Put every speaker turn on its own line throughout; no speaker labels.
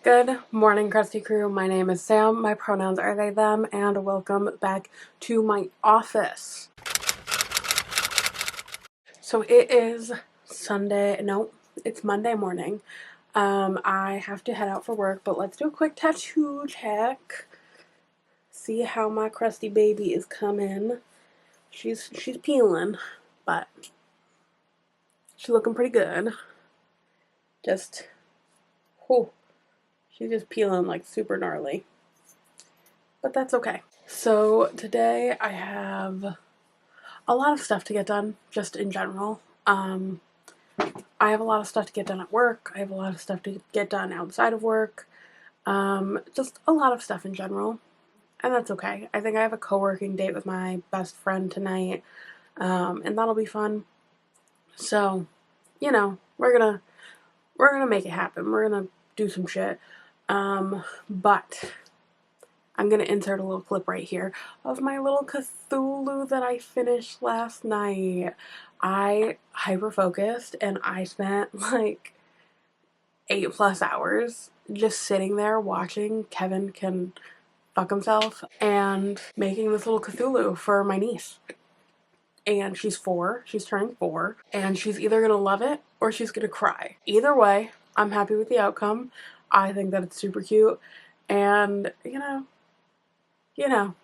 Good morning, Crusty Crew. My name is Sam. My pronouns are they, them, and welcome back to my office. So it is Sunday. No, it's Monday morning. I have to head out for work, but let's do a quick tattoo check. See how my crusty baby is coming. She's peeling, but she's looking pretty good. Just, whew. She's just peeling like super gnarly. But that's okay. So today I have a lot of stuff to get done, just in general. I have a lot of stuff to get done at work. I have a lot of stuff to get done outside of work. Just a lot of stuff in general. And that's okay. I think I have a co-working date with my best friend tonight. And that'll be fun. So, you know, we're gonna make it happen. We're gonna do some shit. But I'm gonna insert a little clip right here of my little Cthulhu that I finished last night. I hyper-focused and I spent like 8+ hours just sitting there watching Kevin can fuck himself and making this little Cthulhu for my niece. And she's 4, she's turning 4, and she's either gonna love it or she's gonna cry. Either way, I'm happy with the outcome. I think that it's super cute, and you know,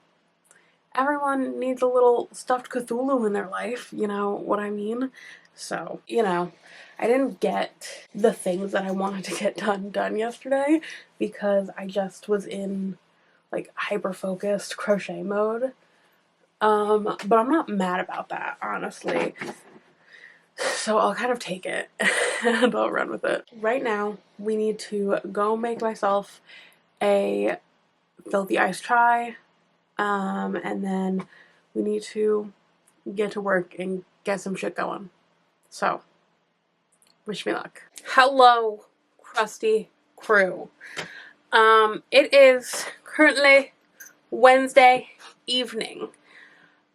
everyone needs a little stuffed Cthulhu in their life, you know what I mean? So, I didn't get the things that I wanted to get done yesterday because I just was in like hyper-focused crochet mode. But I'm not mad about that, honestly. So I'll kind of take it and I'll run with it. Right now, we need to go make myself a filthy iced chai, and then we need to get to work and get some shit going. So, wish me luck. Hello, Crusty Crew. It is currently Wednesday evening.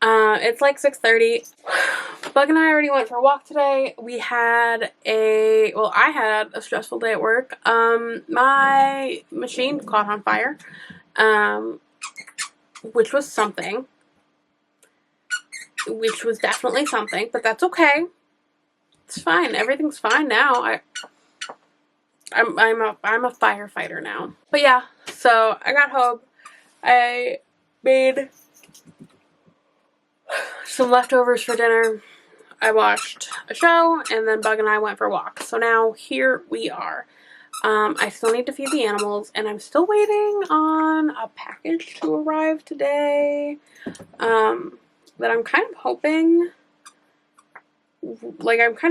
It's like 6:30. Bug and I already went for a walk today. I had a stressful day at work. My machine caught on fire, which was definitely something, but that's okay. It's fine. Everything's fine now. I'm a firefighter now. But yeah, so I got home. I made some leftovers for dinner. I watched a show, and then Bug and I went for a walk. So now here we are. I still need to feed the animals, and I'm still waiting on a package to arrive today. That I'm kind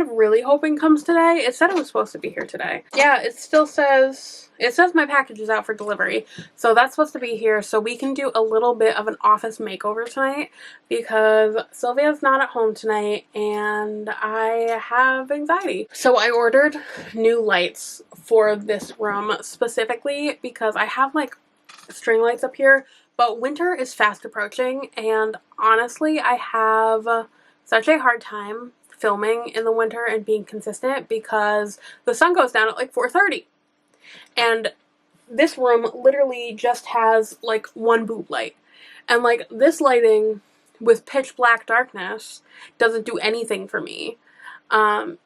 of really hoping comes today. It said it was supposed to be here today. Yeah, it says my package is out for delivery. So that's supposed to be here so we can do a little bit of an office makeover tonight because Sylvia's not at home tonight and I have anxiety. So I ordered new lights for this room specifically because I have like string lights up here, but winter is fast approaching and honestly I have such a hard time filming in the winter and being consistent because the sun goes down at like 4:30. And this room literally just has like one boob light. And like this lighting with pitch black darkness doesn't do anything for me. And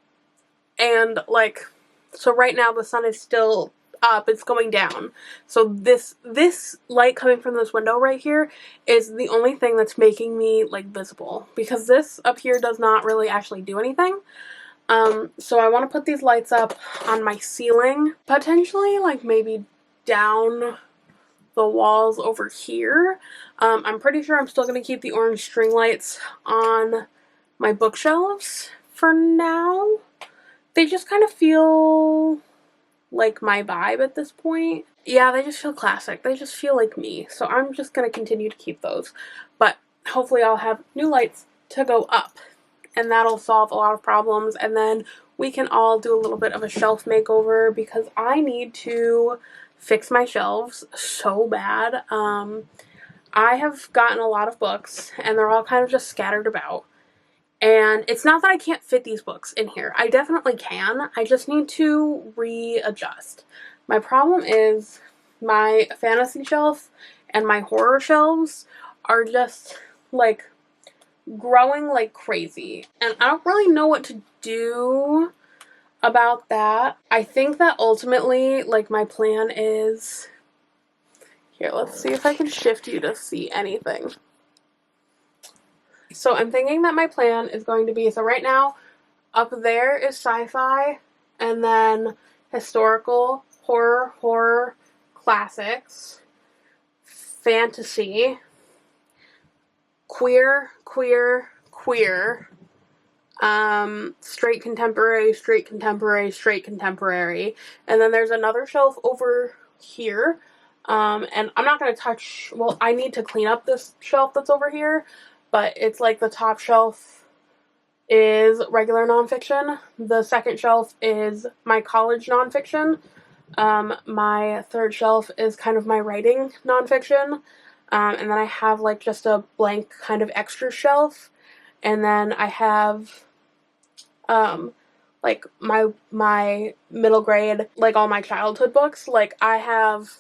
like, so right now the sun is still up, it's going down. So this light coming from this window right here is the only thing that's making me like visible because this up here does not really actually do anything. So I want to put these lights up on my ceiling, potentially like maybe down the walls over here. I'm pretty sure I'm still going to keep the orange string lights on my bookshelves for now. They just kind of feel like my vibe at this point. Yeah, they just feel classic. They just feel like me. So I'm just going to continue to keep those. But hopefully I'll have new lights to go up. And that'll solve a lot of problems. And then we can all do a little bit of a shelf makeover because I need to fix my shelves so bad. I have gotten a lot of books and they're all kind of just scattered about. And it's not that I can't fit these books in here. I definitely can. I just need to readjust. My problem is my fantasy shelf and my horror shelves are just, like, growing like crazy. And I don't really know what to do about that. I think that ultimately, like, my plan is... Here, let's see if I can shift you to see anything. So I'm thinking that my plan is going to be, so right now, up there is sci-fi, and then historical, horror, classics, fantasy, queer, straight contemporary, and then there's another shelf over here, and I'm not going to touch, well, I need to clean up this shelf that's over here, but it's like the top shelf is regular nonfiction, the second shelf is my college nonfiction, my third shelf is kind of my writing nonfiction, and then I have like just a blank kind of extra shelf, and then I have like my middle grade, like all my childhood books. Like I have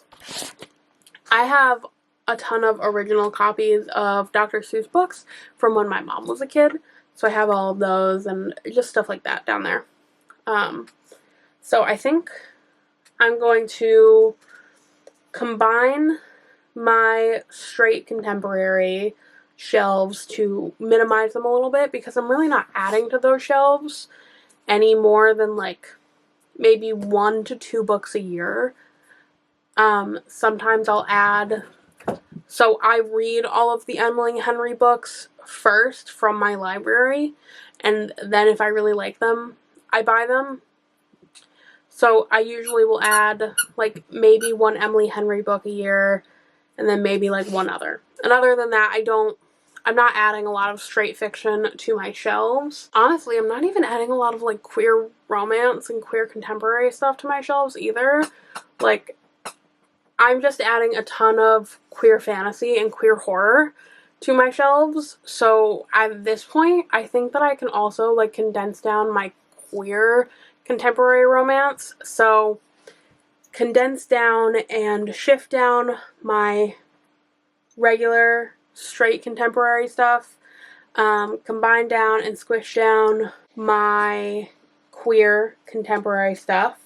a ton of original copies of Dr. Seuss books from when my mom was a kid. So I have all of those and just stuff like that down there. So I think I'm going to combine my straight contemporary shelves to minimize them a little bit, because I'm really not adding to those shelves any more than like maybe 1 to 2 books a year. Sometimes I'll add, so I read all of the Emily Henry books first from my library, and then if I really like them, I buy them. So I usually will add like maybe 1 Emily Henry book a year, and then maybe like 1 other. And other than that, I'm not adding a lot of straight fiction to my shelves. Honestly, I'm not even adding a lot of like queer romance and queer contemporary stuff to my shelves either. Like, I'm just adding a ton of queer fantasy and queer horror to my shelves. So at this point, I think that I can also like condense down my queer contemporary romance. So condense down and shift down my regular straight contemporary stuff, combine down and squish down my queer contemporary stuff.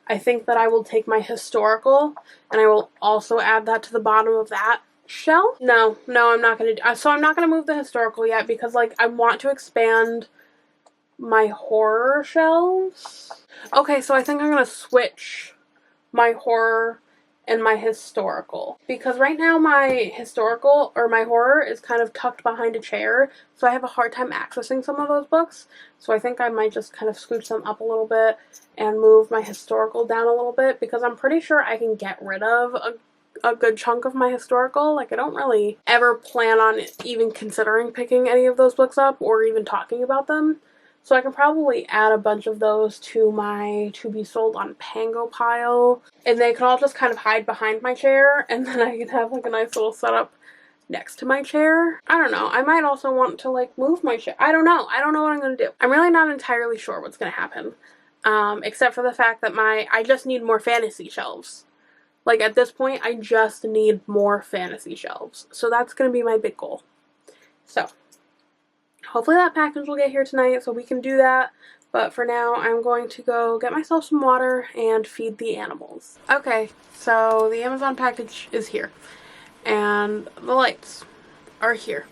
I think that I will take my historical and I will also add that to the bottom of that shelf. No, I'm not going to, so I'm not going to move the historical yet, because like I want to expand my horror shelves. Okay, so I think I'm going to switch my horror and my historical, because right now my historical or my horror is kind of tucked behind a chair, so I have a hard time accessing some of those books. So I think I might just kind of scooch them up a little bit and move my historical down a little bit, because I'm pretty sure I can get rid of a good chunk of my historical. Like, I don't really ever plan on even considering picking any of those books up or even talking about them. So I can probably add a bunch of those to my to be sold on Pango pile, and they can all just kind of hide behind my chair, and then I can have like a nice little setup next to my chair. I don't know. I might also want to like move my chair. I don't know what I'm going to do. I'm really not entirely sure what's going to happen, except for the fact that I just need more fantasy shelves. Like, at this point, I just need more fantasy shelves. So that's going to be my big goal. So hopefully that package will get here tonight so we can do that. But for now, I'm going to go get myself some water and feed the animals. Okay, so the Amazon package is here. And the lights are here.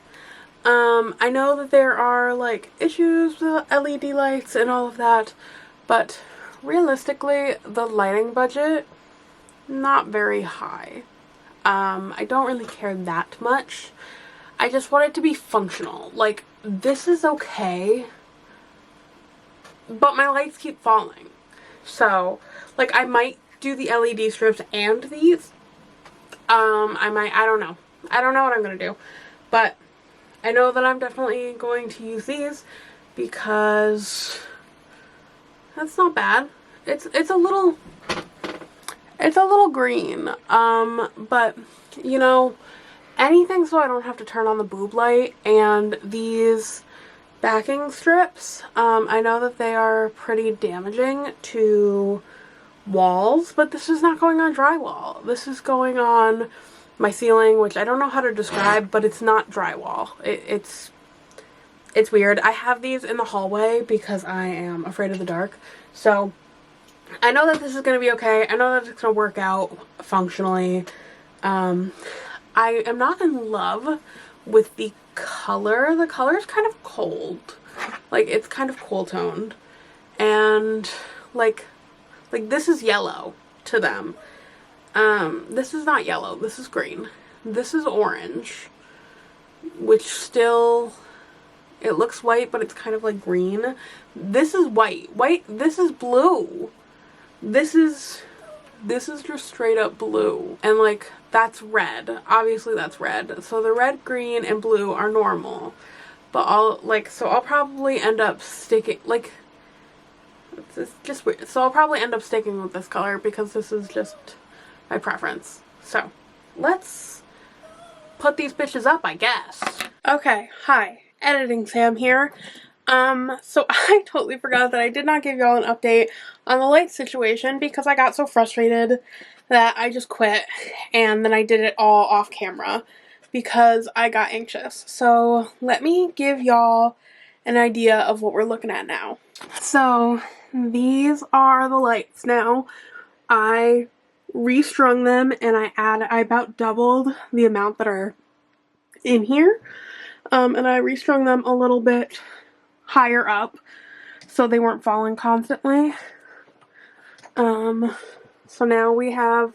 I know that there are, like, issues with LED lights and all of that. But realistically, the lighting budget, not very high. I don't really care that much. I just want it to be functional. Like, this is okay, but my lights keep falling. So, like, I might do the LED strips and these. I don't know. I don't know what I'm going to do. But I know that I'm definitely going to use these, because that's not bad. It's a little green. But, you know, anything so I don't have to turn on the boob light. And these backing strips, I know that they are pretty damaging to walls, but this is not going on drywall. This is going on my ceiling, which I don't know how to describe, but it's not drywall. It's weird. I have these in the hallway because I am afraid of the dark. So I know that this is going to be okay. I know that it's going to work out functionally. I am not in love with the color. The color is kind of cold. Like, it's kind of cool toned. And like this is yellow to them. This is not yellow. This is green. This is orange, which still, it looks white, but it's kind of like green. This is white. This is blue. This is just straight up blue. And like, that's red. Obviously that's red. So the red, green, and blue are normal. But I'll probably end up sticking, like, it's just weird. So I'll probably end up sticking with this color because this is just my preference. So let's put these bitches up, I guess. Okay, hi. Editing Sam here. So I totally forgot that I did not give y'all an update on the light situation because I got so frustrated that I just quit, and then I did it all off camera because I got anxious. So let me give y'all an idea of what we're looking at now. So these are the lights now. I restrung them and I about doubled the amount that are in here. And I restrung them a little bit higher up so they weren't falling constantly. So now we have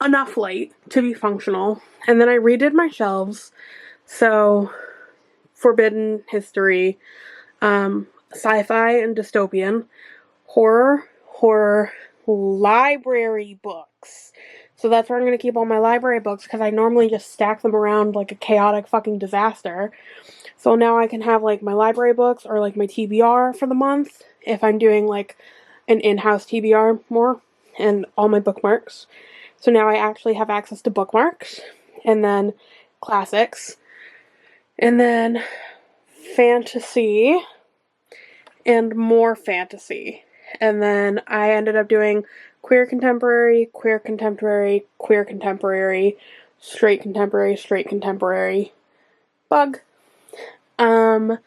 enough light to be functional. And then I redid my shelves. So forbidden history, sci-fi and dystopian, horror, library books. So that's where I'm going to keep all my library books because I normally just stack them around like a chaotic fucking disaster. So now I can have like my library books or like my TBR for the month if I'm doing like an in-house TBR more, and all my bookmarks. So now I actually have access to bookmarks, and then classics, and then fantasy, and more fantasy. And then I ended up doing queer contemporary, straight contemporary, bug. And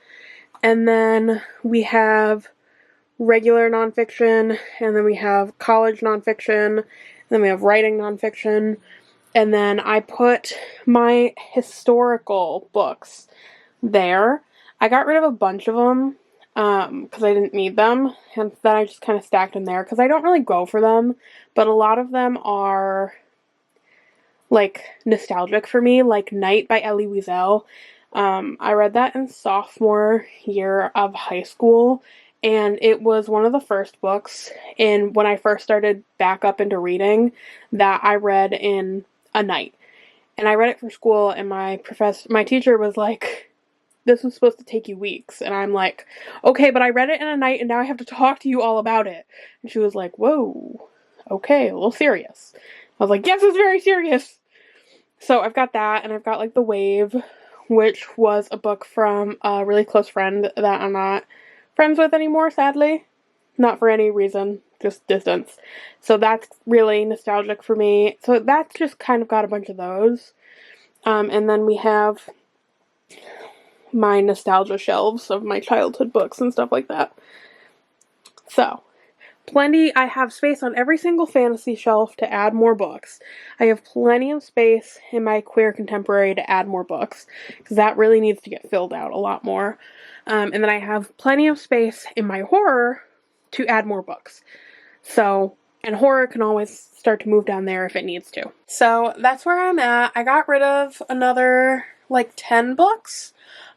then we have regular nonfiction, and then we have college nonfiction, and then we have writing nonfiction, and then I put my historical books there. I got rid of a bunch of them because I didn't need them, and then I just kind of stacked them there because I don't really go for them, but a lot of them are like nostalgic for me, like Night by Elie Wiesel. I read that in sophomore year of high school, and it was one of the first books when I first started back up into reading that I read in a night. And I read it for school, and my teacher was like, this was supposed to take you weeks. And I'm like, okay, but I read it in a night and now I have to talk to you all about it. And she was like, whoa, okay, a little serious. I was like, yes, it's very serious. So I've got that, and I've got like The Wave, which was a book from a really close friend that I'm not friends with anymore, sadly. Not for any reason, just distance. So that's really nostalgic for me. So that's just kind of got a bunch of those. And then we have my nostalgia shelves of my childhood books and stuff like that. So, I have space on every single fantasy shelf to add more books. I have plenty of space in my queer contemporary to add more books, because that really needs to get filled out a lot more. And then I have plenty of space in my horror to add more books. So, and horror can always start to move down there if it needs to. So that's where I'm at. I got rid of another like 10 books.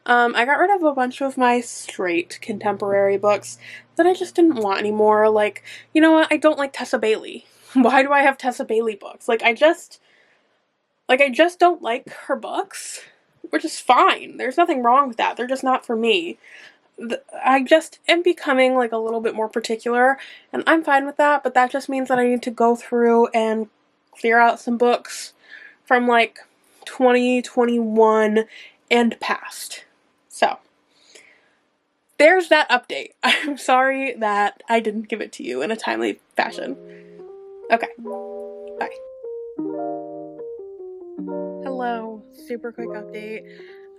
I got rid of a bunch of my straight contemporary books that I just didn't want anymore. Like, you know what? I don't like Tessa Bailey. Why do I have Tessa Bailey books? I just don't like her books, which is fine. There's nothing wrong with that. They're just not for me. I just am becoming like a little bit more particular, and I'm fine with that, but that just means that I need to go through and clear out some books from like 2021 and past. So, there's that update. I'm sorry that I didn't give it to you in a timely fashion. Okay, bye. Hello, super quick update.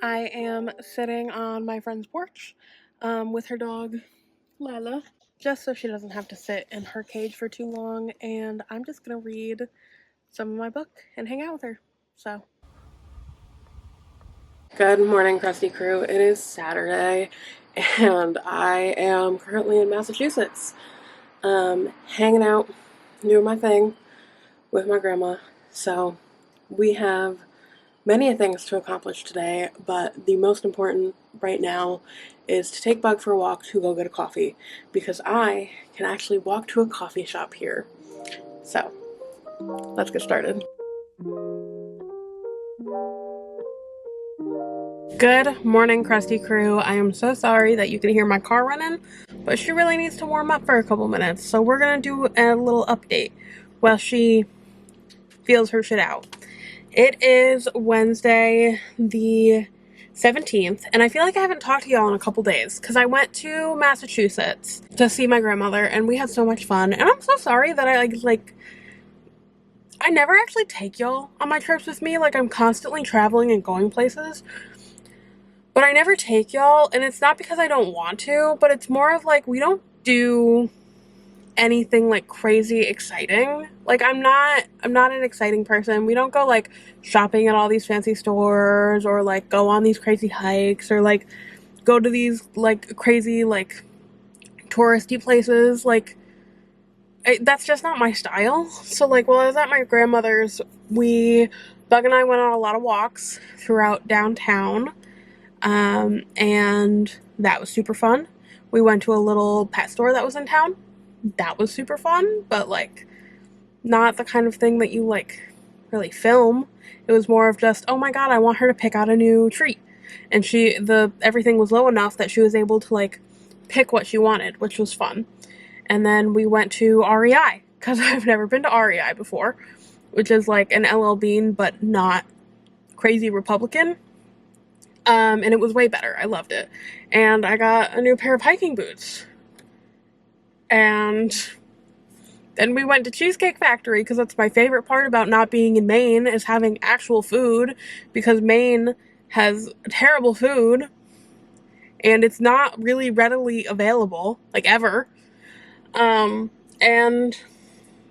I am sitting on my friend's porch with her dog, Lila, just so she doesn't have to sit in her cage for too long, and I'm just gonna read some of my book and hang out with her. So, good morning, Crusty Crew. It is Saturday, and I am currently in Massachusetts, hanging out, doing my thing with my grandma. So, we have many things to accomplish today, but the most important right now is to take Bug for a walk to go get a coffee, because I can actually walk to a coffee shop here. So, let's get started. Good morning, Crusty Crew. I am so sorry that you can hear my car running, but she really needs to warm up for a couple minutes, so we're gonna do a little update while she feels her shit out. It is Wednesday the 17th, and I feel like I haven't talked to y'all in a couple days because I went to Massachusetts to see my grandmother, and we had so much fun. And I'm so sorry that I never actually take y'all on my trips with me. Like, I'm constantly traveling and going places, but I never take y'all, and it's not because I don't want to, but it's more of like, we don't do anything like crazy exciting. Like, I'm not an exciting person. We don't go like shopping at all these fancy stores, or like go on these crazy hikes, or like go to these like crazy like touristy places. Like, that's just not my style. So like, while I was at my grandmother's, Bug and I went on a lot of walks throughout downtown, and that was super fun. We went to a little pet store that was in town. That was super fun, but like not the kind of thing that you like really film. It was more of just, oh my god, I want her to pick out a new treat. And everything was low enough that she was able to like pick what she wanted, which was fun. And then we went to REI, because I've never been to REI before, which is like an LL Bean but not crazy Republican. And it was way better. I loved it. And I got a new pair of hiking boots. And then we went to Cheesecake Factory, because that's my favorite part about not being in Maine, is having actual food, because Maine has terrible food and it's not really readily available, like, ever. And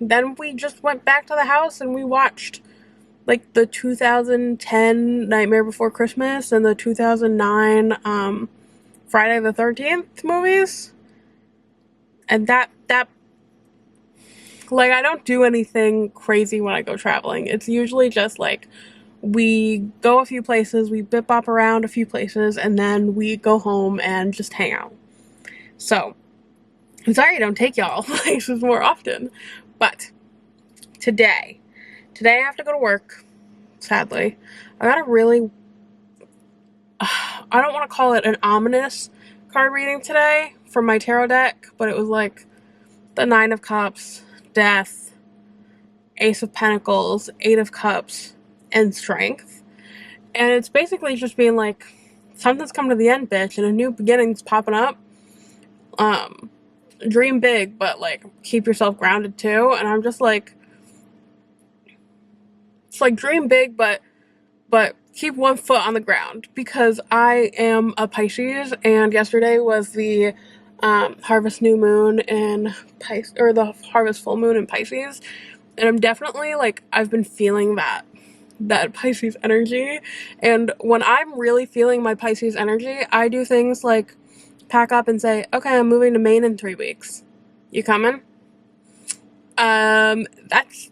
then we just went back to the house and we watched like the 2010 Nightmare Before Christmas and the 2009 Friday the 13th movies. And that like, I don't do anything crazy when I go traveling. It's usually just like, we go a few places, we bip bop around a few places, and then we go home and just hang out. So, I'm sorry I don't take y'all places more often, but today I have to go to work, sadly. I got a really, I don't want to call it an ominous card reading today from my tarot deck, but it was like the Nine of Cups, Death, Ace of Pentacles, Eight of Cups, and Strength. And it's basically just being like, something's come to the end, bitch, and a new beginning's popping up. Dream big, but like, keep yourself grounded too. And I'm just like, it's like, dream big, but keep one foot on the ground, because I am a Pisces, and yesterday was the harvest new moon in Pisces, or the harvest full moon in Pisces, and I'm definitely like, I've been feeling that Pisces energy. And when I'm really feeling my Pisces energy, I do things like pack up and say, okay, I'm moving to Maine in 3 weeks. You coming? That's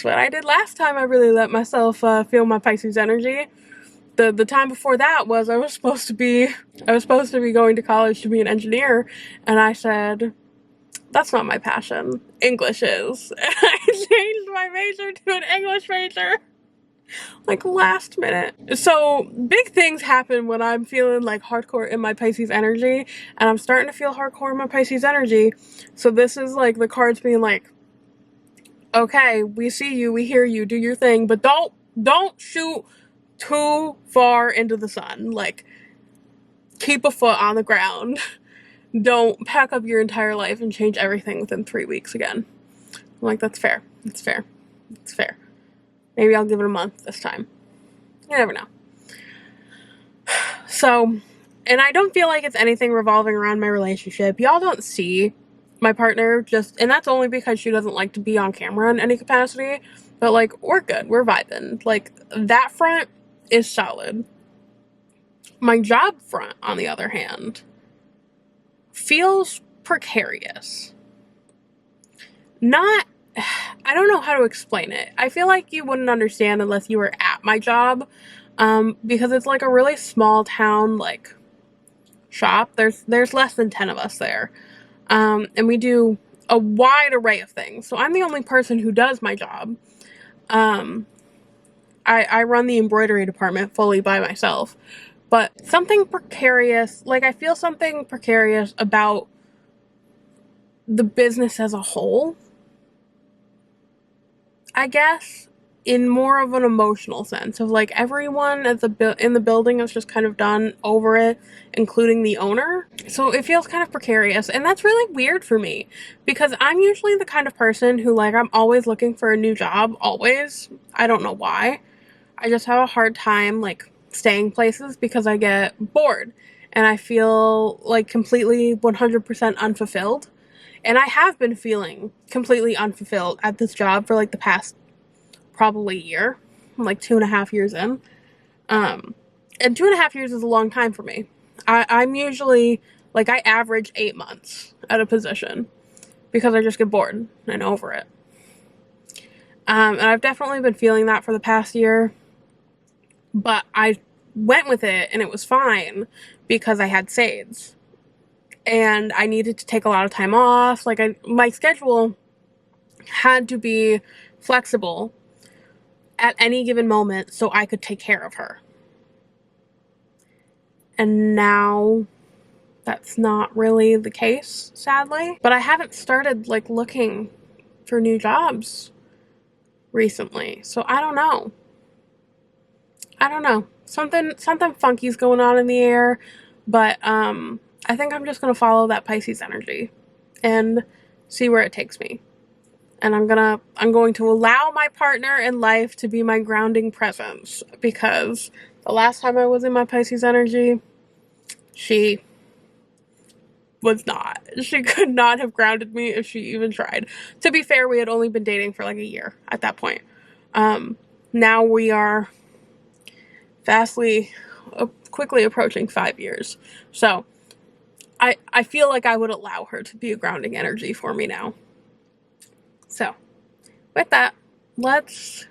what I did last time I really let myself feel my Pisces energy. The time before that was I was supposed to be going to college to be an engineer, and I said, that's not my passion. English is. And I changed my major to an English major, like, last minute. So big things happen when I'm feeling like hardcore in my Pisces energy, and I'm starting to feel hardcore in my Pisces energy. So this is like the cards being like, okay, we see you, we hear you, do your thing, but don't shoot too far into the sun. Like, keep a foot on the ground. don't pack up your entire life and change everything within 3 weeks again. I'm like, that's fair. It's fair. It's fair. Maybe I'll give it a month this time. You never know. So, and I don't feel like it's anything revolving around my relationship. Y'all don't see my partner and that's only because she doesn't like to be on camera in any capacity. But, like, we're good. We're vibing. Like, that front is solid. My job front, on the other hand, feels precarious. I don't know how to explain it. I feel like you wouldn't understand unless you were at my job, because it's like a really small town, like, shop. There's less than 10 of us there, and we do a wide array of things. So I'm the only person who does my job. I run the embroidery department fully by myself, but something precarious, like, I feel something precarious about the business as a whole, I guess, in more of an emotional sense of, like, everyone in the building is just kind of done over it, including the owner. So it feels kind of precarious, and that's really weird for me because I'm usually the kind of person who, like, I'm always looking for a new job, always. I don't know why. I just have a hard time, like, staying places because I get bored and I feel, like, completely 100% unfulfilled. And I have been feeling completely unfulfilled at this job for, like, the past probably year. I'm, like, 2.5 years in. And 2.5 years is a long time for me. I'm usually, like, I average 8 months at a position because I just get bored and over it. And I've definitely been feeling that for the past year. But I went with it and it was fine because I had SAIDs. And I needed to take a lot of time off. Like, my schedule had to be flexible at any given moment so I could take care of her. And now that's not really the case, sadly. But I haven't started, like, looking for new jobs recently. So I don't know. Something funky's going on in the air, but I think I'm just gonna follow that Pisces energy and see where it takes me. And I'm going to allow my partner in life to be my grounding presence, because the last time I was in my Pisces energy, she was not. She could not have grounded me if she even tried. To be fair, we had only been dating for like a year at that point. Now we are quickly approaching 5 years. So I feel like I would allow her to be a grounding energy for me now. So with that, let's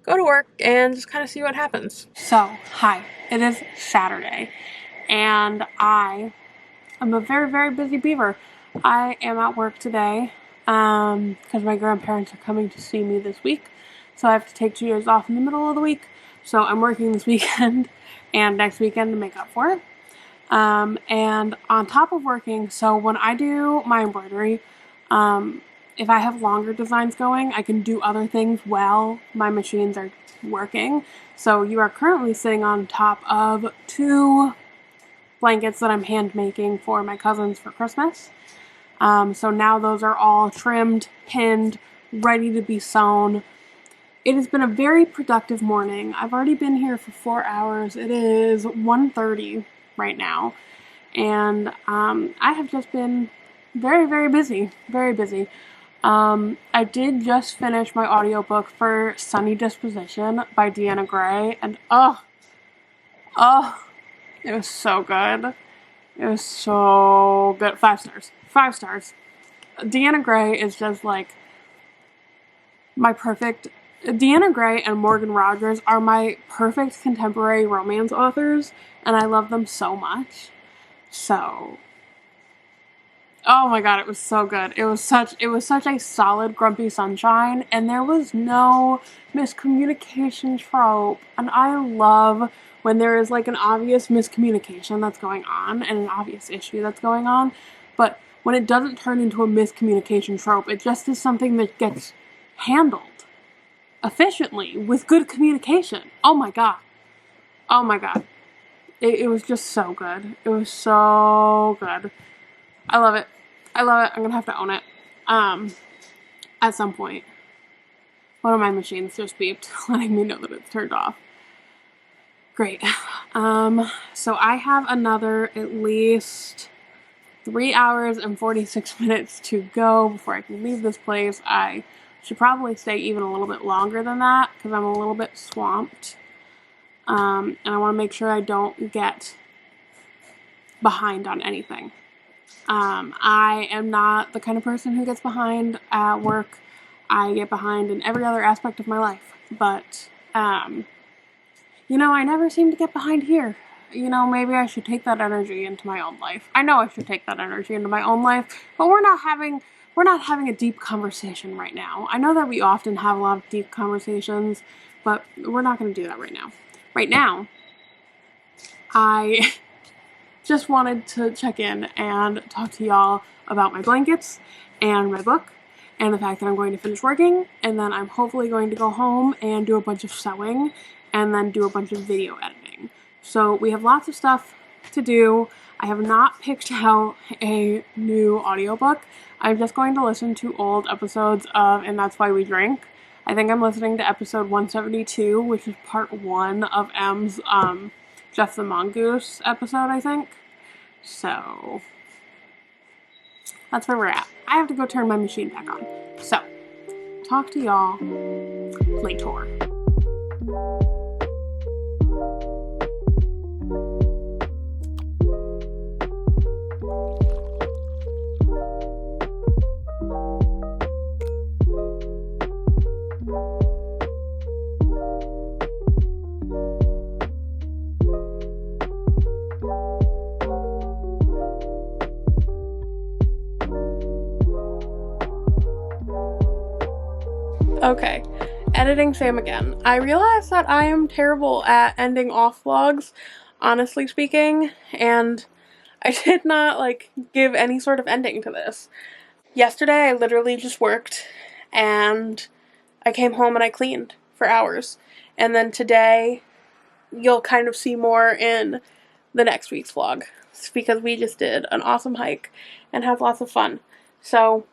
go to work and just kind of see what happens. So, hi, it is Saturday, and I am a very, very busy beaver. I am at work today because my grandparents are coming to see me this week, so I have to take 2 days off in the middle of the week. So I'm working this weekend and next weekend to make up for it. And on top of working, so when I do my embroidery, if I have longer designs going, I can do other things while my machines are working. So you are currently sitting on top of 2 blankets that I'm hand making for my cousins for Christmas. So now those are all trimmed, pinned, ready to be sewn. It has been a very productive morning. I've already been here for 4 hours. It is 1:30 right now. And I have just been very, very busy. Very busy. I did just finish my audiobook for Sunny Disposition by Deanna Gray. And it was so good. It was so good. 5 stars. 5 stars. Deanna Gray is just like my perfect... Deanna Gray and Morgan Rogers are my perfect contemporary romance authors, and I love them so much. So, oh my god, it was so good. It was such a solid Grumpy Sunshine, and there was no miscommunication trope. And I love when there is like an obvious miscommunication that's going on and an obvious issue that's going on, but when it doesn't turn into a miscommunication trope, it just is something that gets handled efficiently with good communication. Oh my god. Oh my god. It was just so good. It was so good. I love it. I love it. I'm gonna have to own it. At some point. One of my machines just beeped, letting me know that it's turned off. Great. So I have another at least 3 hours and 46 minutes to go before I can leave this place. I should probably stay even a little bit longer than that because I'm a little bit swamped. And I want to make sure I don't get behind on anything. I am not the kind of person who gets behind at work. I get behind in every other aspect of my life. But, you know, I never seem to get behind here. You know, maybe I should take that energy into my own life. I know I should take that energy into my own life, but we're not having a deep conversation right now. I know that we often have a lot of deep conversations, but we're not going to do that right now. Right now, I just wanted to check in and talk to y'all about my blankets and my book and the fact that I'm going to finish working, and then I'm hopefully going to go home and do a bunch of sewing and then do a bunch of video editing. So we have lots of stuff to do. I have not picked out a new audiobook. I'm just going to listen to old episodes of And That's Why We Drink. I think I'm listening to episode 172, which is part 1 of M's Jeff the Mongoose episode, I think. So that's where we're at. I have to go turn my machine back on. So, talk to y'all later. Okay, editing Sam again. I realized that I am terrible at ending off vlogs, honestly speaking, and I did not, give any sort of ending to this. Yesterday, I literally just worked, and I came home and I cleaned for hours. And then today, you'll kind of see more in the next week's vlog, it's because we just did an awesome hike and had lots of fun. So,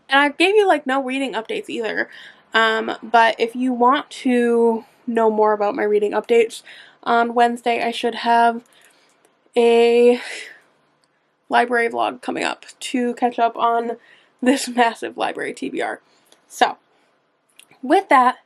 and I gave you, no reading updates either. But if you want to know more about my reading updates, on Wednesday I should have a library vlog coming up to catch up on this massive library TBR. So, with that,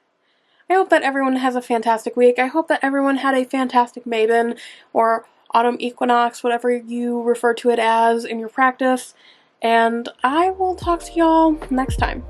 I hope that everyone has a fantastic week. I hope that everyone had a fantastic Mabon or autumn equinox, whatever you refer to it as in your practice. And I will talk to y'all next time.